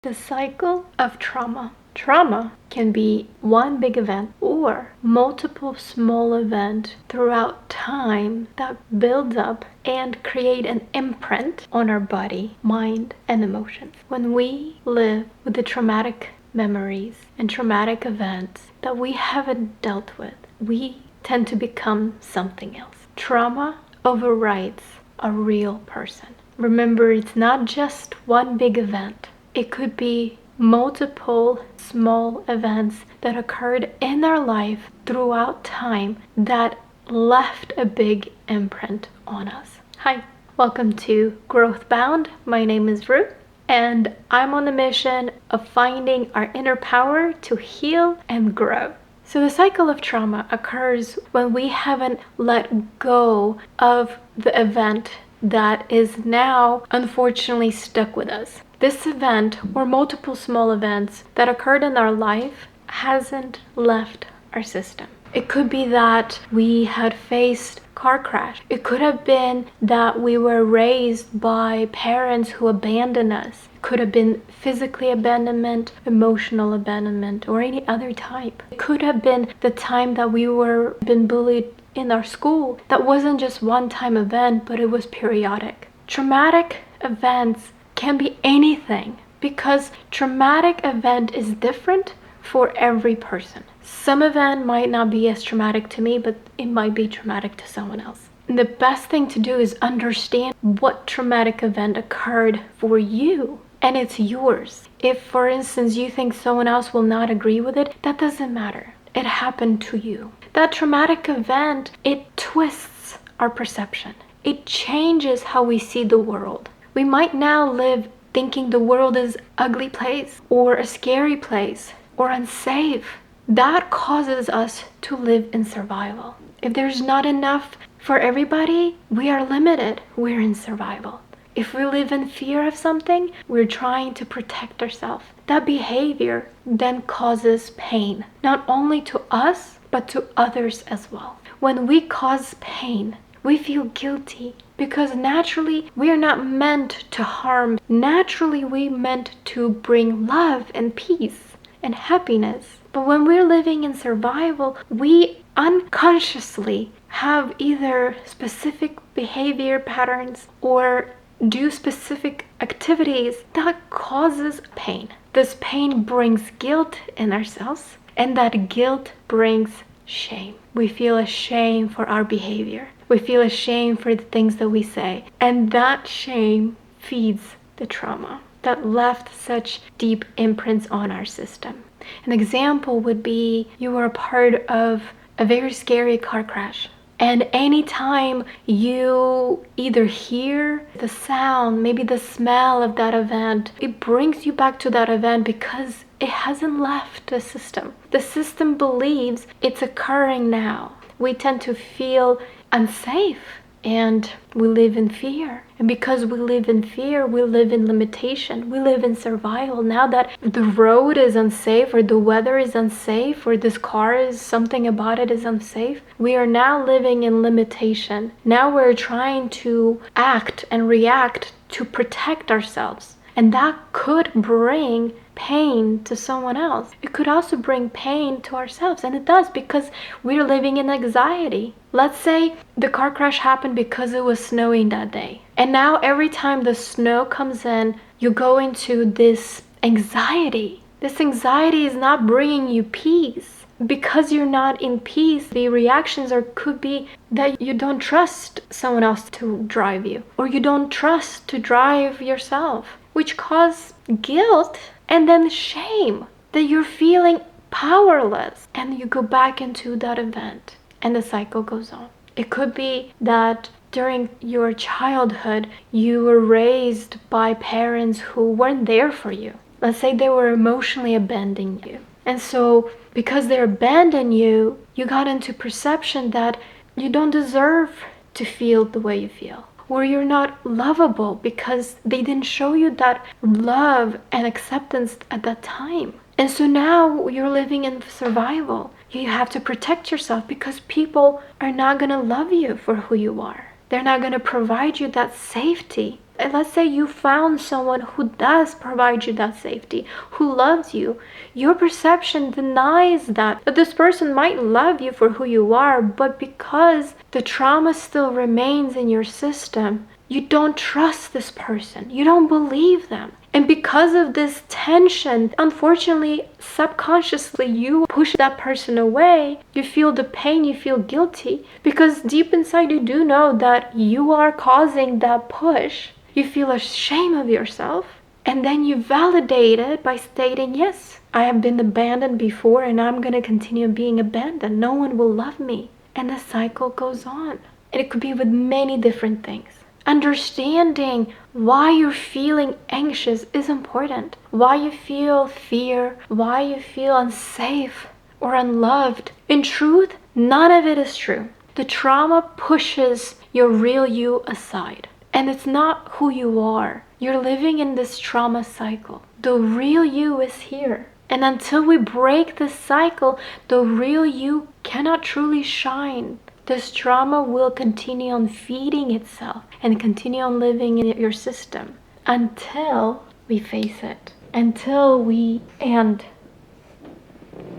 The cycle of trauma. Trauma can be one big event or multiple small events throughout time that builds up and create an imprint on our body, mind, and emotions. When we live with the traumatic memories and traumatic events that we haven't dealt with, we tend to become something else. Trauma overrides a real person. Remember, it's not just one big event. It could be multiple small events that occurred in our life throughout time that left a big imprint on us. Hi, welcome to Growth Bound. My name is Ruth, and I'm on the mission of finding our inner power to heal and grow. So the cycle of trauma occurs when we haven't let go of the event that is now unfortunately stuck with us. This event or multiple small events that occurred in our life hasn't left our system. It could be that we had faced car crash. It could have been that we were raised by parents who abandoned us. It could have been physically abandonment, emotional abandonment, or any other type. It could have been the time that we were been bullied in our school. That wasn't just one-time event, but it was periodic. Traumatic events can be anything because traumatic event is different for every person. Some event might not be as traumatic to me, but it might be traumatic to someone else. And the best thing to do is understand what traumatic event occurred for you, and it's yours. If, for instance, you think someone else will not agree with it, that doesn't matter. It happened to you. That traumatic event, it twists our perception. It changes how we see the world. We might now live thinking the world is an ugly place or a scary place or unsafe. That causes us to live in survival. If there's not enough for everybody, we are limited. We're in survival. If we live in fear of something, we're trying to protect ourselves. That behavior then causes pain, not only to us, but to others as well. When we cause pain, we feel guilty because naturally we are not meant to harm. Naturally we meant to bring love and peace and happiness. But when we're living in survival, we unconsciously have either specific behavior patterns or do specific activities that causes pain. This pain brings guilt in ourselves, and that guilt brings shame. We feel ashamed for our behavior. We feel ashamed for the things that we say. And that shame feeds the trauma that left such deep imprints on our system. An example would be you were a part of a very scary car crash. And anytime you either hear the sound, maybe the smell of that event, it brings you back to that event because it hasn't left the system. The system believes it's occurring now. We tend to feel unsafe and we live in fear. And because we live in fear, we live in limitation. We live in survival. Now that the road is unsafe or the weather is unsafe or this car is something about it is unsafe, we are now living in limitation. Now we're trying to act and react to protect ourselves. And that could bring pain to someone else. It could also bring pain to ourselves, and it does because we're living in anxiety. Let's say the car crash happened because it was snowing that day. And now every time the snow comes in, you go into this anxiety. This anxiety is not bringing you peace. Because you're not in peace, the reactions could be that you don't trust someone else to drive you, or you don't trust to drive yourself, which cause guilt and then shame that you're feeling powerless, and you go back into that event and the cycle goes on. It could be that during your childhood you were raised by parents who weren't there for you. Let's say they were emotionally abandoning you, and so because they abandoned you, you got into perception that you don't deserve to feel the way you feel, or you're not lovable because they didn't show you that love and acceptance at that time. And so now you're living in survival. You have to protect yourself because people are not going to love you for who you are. They're not going to provide you that safety And let's say you found someone who does provide you that safety, who loves you. Your perception denies that this person might love you for who you are, but because the trauma still remains in your system, you don't trust this person. You don't believe them. And because of this tension, unfortunately, subconsciously, you push that person away. You feel the pain, you feel guilty, because deep inside you do know that you are causing that push. You feel ashamed of yourself. And then you validate it by stating, yes, I have been abandoned before and I'm going to continue being abandoned. No one will love me. And the cycle goes on. And it could be with many different things. Understanding why you're feeling anxious is important. Why you feel fear, why you feel unsafe or unloved. In truth, none of it is true. The trauma pushes your real you aside. And it's not who you are. You're living in this trauma cycle. The real you is here. And until we break this cycle, the real you cannot truly shine. This trauma will continue on feeding itself and continue on living in your system until we face it, until we end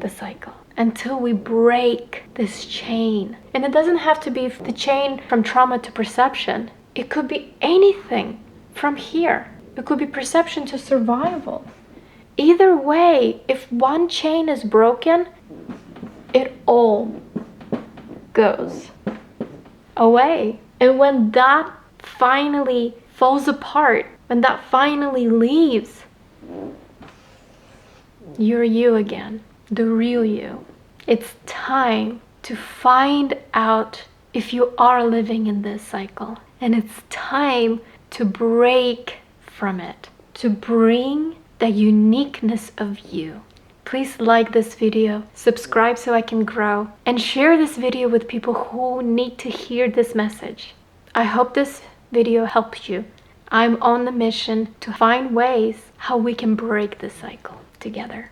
the cycle, until we break this chain. And it doesn't have to be the chain from trauma to perception. It could be anything from here. It could be perception to survival. Either way, if one chain is broken, it all goes away. And when that finally falls apart, when that finally leaves, you're you again, the real you. It's time to find out if you are living in this cycle. And it's time to break from it, to bring the uniqueness of you. Please like this video, subscribe so I can grow, and share this video with people who need to hear this message. I hope this video helps you. I'm on the mission to find ways how we can break this cycle together.